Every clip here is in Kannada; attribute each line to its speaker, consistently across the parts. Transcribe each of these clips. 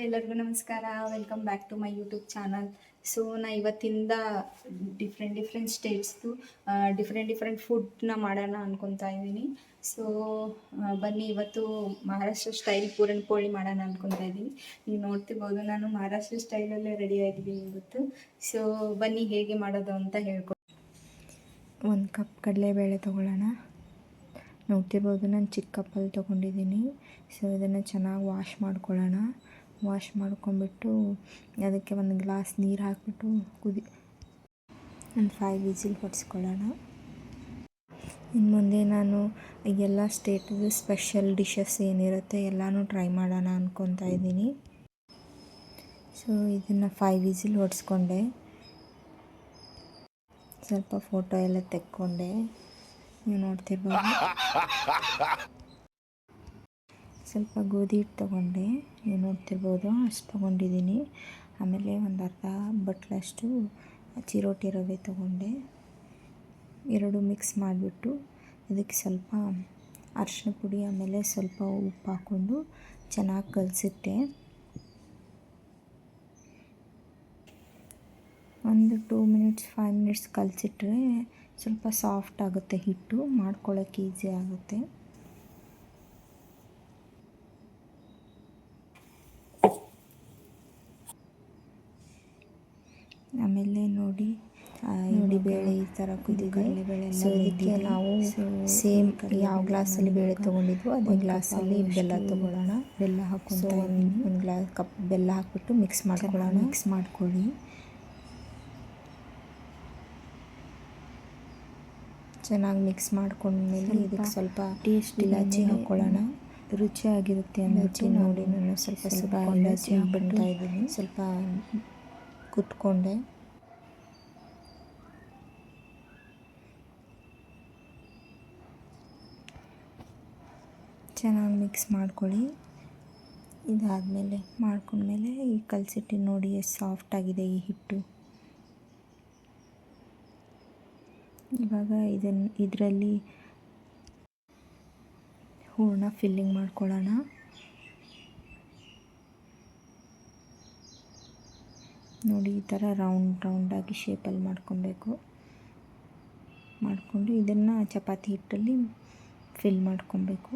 Speaker 1: ಎಲ್ಲರಿಗೂ ನಮಸ್ಕಾರ. Welcome back to my YouTube channel. So ನಾ ಇವತ್ತಿಂದ ಡಿಫ್ರೆಂಟ್ ಸ್ಟೇಟ್ಸ್ದು ಡಿಫ್ರೆಂಟ್ ಫುಡ್ನ ಮಾಡೋಣ ಅನ್ಕೊತಾ ಇದ್ದೀನಿ. ಸೊ ಬನ್ನಿ, ಇವತ್ತು ಮಹಾರಾಷ್ಟ್ರ ಸ್ಟೈಲ್ ಪೂರನ್ ಪೋಳಿ ಮಾಡೋಣ ಅನ್ಕೊತಾ ಇದ್ದೀನಿ. ನೀವು ನೋಡ್ತಿರ್ಬೋದು, ನಾನು ಮಹಾರಾಷ್ಟ್ರ ಸ್ಟೈಲಲ್ಲೇ ರೆಡಿ ಆಗಿದ್ದೀನಿ ಇವತ್ತು. ಸೊ ಬನ್ನಿ, ಹೇಗೆ ಮಾಡೋದು ಅಂತ ಹೇಳ್ಕೊಡ್ತೀನಿ.
Speaker 2: 1 ಕಪ್ ಕಡಲೆಬೇಳೆ ತೊಗೊಳ್ಳೋಣ. ನೋಡ್ತಿರ್ಬೋದು, ನಾನು ಚಿಕ್ಕ ಕಪ್ಪಲ್ಲಿ ತೊಗೊಂಡಿದ್ದೀನಿ. ಸೊ ಇದನ್ನು ಚೆನ್ನಾಗಿ ವಾಶ್ ಮಾಡ್ಕೊಳ್ಳೋಣ. ವಾಶ್ ಮಾಡ್ಕೊಂಬಿಟ್ಟು ಅದಕ್ಕೆ 1 ಗ್ಲಾಸ್ ನೀರು ಹಾಕಿಬಿಟ್ಟು ಒಂದು 5 ವಿಸಿಲ್ ಹೊಡೆಸ್ಕೊಳ್ಳೋಣ. ಇನ್ನು ಮುಂದೆ ನಾನು ಎಲ್ಲ ಸ್ಟೇಟ್ದು ಸ್ಪೆಷಲ್ ಡಿಶಸ್ ಏನಿರುತ್ತೆ ಎಲ್ಲನೂ ಟ್ರೈ ಮಾಡೋಣ ಅಂದ್ಕೊತಾ ಇದ್ದೀನಿ. ಸೊ ಇದನ್ನು 5 ವಿಸಿಲ್ ಹೊಡೆಸ್ಕೊಂಡೆ. ಸ್ವಲ್ಪ ಫೋಟೋ ಎಲ್ಲ ತೆಕ್ಕೊಂಡೆ. ನೀವು ನೋಡ್ತಿರ್ಬೋದು, ಸ್ವಲ್ಪ ಗೋಧಿ ಹಿಟ್ಟು ತೊಗೊಂಡೆ. ನೀವು ನೋಡ್ತಿರ್ಬೋದು, ಅಷ್ಟು ತೊಗೊಂಡಿದ್ದೀನಿ. ಆಮೇಲೆ ಒಂದು ಅರ್ಧ ಬಟ್ಲಷ್ಟು ಚಿರೋಟಿ ರವೆ ತೊಗೊಂಡೆ. 2 ಮಿಕ್ಸ್ ಮಾಡಿಬಿಟ್ಟು ಇದಕ್ಕೆ ಸ್ವಲ್ಪ ಅರಿಶಿನ ಪುಡಿ ಆಮೇಲೆ ಸ್ವಲ್ಪ ಉಪ್ಪು ಹಾಕ್ಕೊಂಡು ಚೆನ್ನಾಗಿ ಕಲಸಿಟ್ಟೆ. ಒಂದು 2 ಮಿನಿಟ್ಸ್ 5 ಮಿನಿಟ್ಸ್ ಕಲಸಿಟ್ರೆ ಸ್ವಲ್ಪ ಸಾಫ್ಟ್ ಆಗುತ್ತೆ, ಹಿಟ್ಟು ಮಾಡ್ಕೊಳ್ಳೋಕ್ಕೆ ಈಸಿ ಆಗುತ್ತೆ. ಆಮೇಲೆ ನೋಡಿ ಬೇಳೆ ಈ ಥರ ಕಡಲೆಬೇಳೆ ಎಲ್ಲ ಇದಕ್ಕೆ ನಾವು ಸೇಮ್ ಯಾವ ಗ್ಲಾಸಲ್ಲಿ ಬೇಳೆ ತೊಗೊಂಡಿದ್ವು ಅದೇ ಗ್ಲಾಸಲ್ಲಿ ಬೆಲ್ಲ ತೊಗೊಳ್ಳೋಣ. ಬೆಲ್ಲ ಹಾಕ್ಕೊಂಡು ಒಂದು ಕಪ್ ಬೆಲ್ಲ ಹಾಕ್ಬಿಟ್ಟು ಮಿಕ್ಸ್ ಮಾಡ್ಕೊಳ್ಳೋಣ. ಮಿಕ್ಸ್ ಮಾಡ್ಕೊಳ್ಳಿ. ಚೆನ್ನಾಗಿ ಮಿಕ್ಸ್ ಮಾಡ್ಕೊಂಡ್ಮೇಲೆ ಇದಕ್ಕೆ ಸ್ವಲ್ಪ ಟೇಸ್ಟ್ ಇಲಾಚಿ ಹಾಕ್ಕೊಳ್ಳೋಣ. ರುಚಿಯಾಗಿರುತ್ತೆ ಅಂದ್ಬಿಟ್ಟು ನೋಡಿ ನಾನು ಸ್ವಲ್ಪ ಇಲಾಚಿ ಹಾಕ್ಬಿಡ್ತಾ ಇದ್ದೀನಿ. ಸ್ವಲ್ಪ ಕುಟ್ಕೊಂಡೆ. ಚೆನ್ನಾಗಿ ಮಿಕ್ಸ್ ಮಾಡ್ಕೊಳ್ಳಿ. ಇದಾದಮೇಲೆ ಮಾಡ್ಕೊಂಡ್ಮೇಲೆ ಈ ಕಲಸಿಟ್ಟು ನೋಡಿ ಎಷ್ಟು ಸಾಫ್ಟಾಗಿದೆ ಈ ಹಿಟ್ಟು. ಇವಾಗ ಇದರಲ್ಲಿ ಹೂರಣ ಫಿಲ್ಲಿಂಗ್ ಮಾಡ್ಕೊಳ್ಳೋಣ. ನೋಡಿ ಈ ಥರ ರೌಂಡಾಗಿ ಶೇಪಲ್ಲಿ ಮಾಡ್ಕೊಬೇಕು. ಮಾಡಿಕೊಂಡು ಇದನ್ನು ಚಪಾತಿ ಹಿಟ್ಟಲ್ಲಿ ಫಿಲ್ ಮಾಡ್ಕೊಬೇಕು.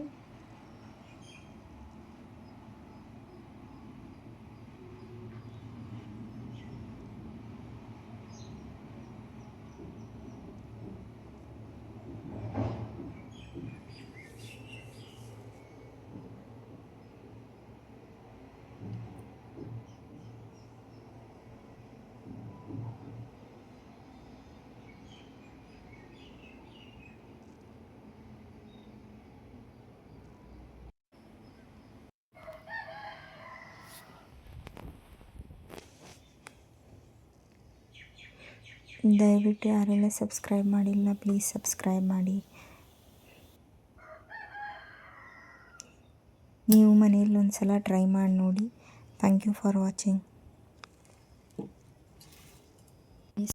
Speaker 2: ದಯವಿಟ್ಟು ಯಾರೆಲ್ಲ ಸಬ್ಸ್ಕ್ರೈಬ್ ಮಾಡಿಲ್ಲ ಪ್ಲೀಸ್ ಸಬ್ಸ್ಕ್ರೈಬ್ ಮಾಡಿ. ನೀವು ಮನೆಯಲ್ಲಿ ಒಂದು ಸಲ ಟ್ರೈ ಮಾಡಿ ನೋಡಿ. Thank you for watching.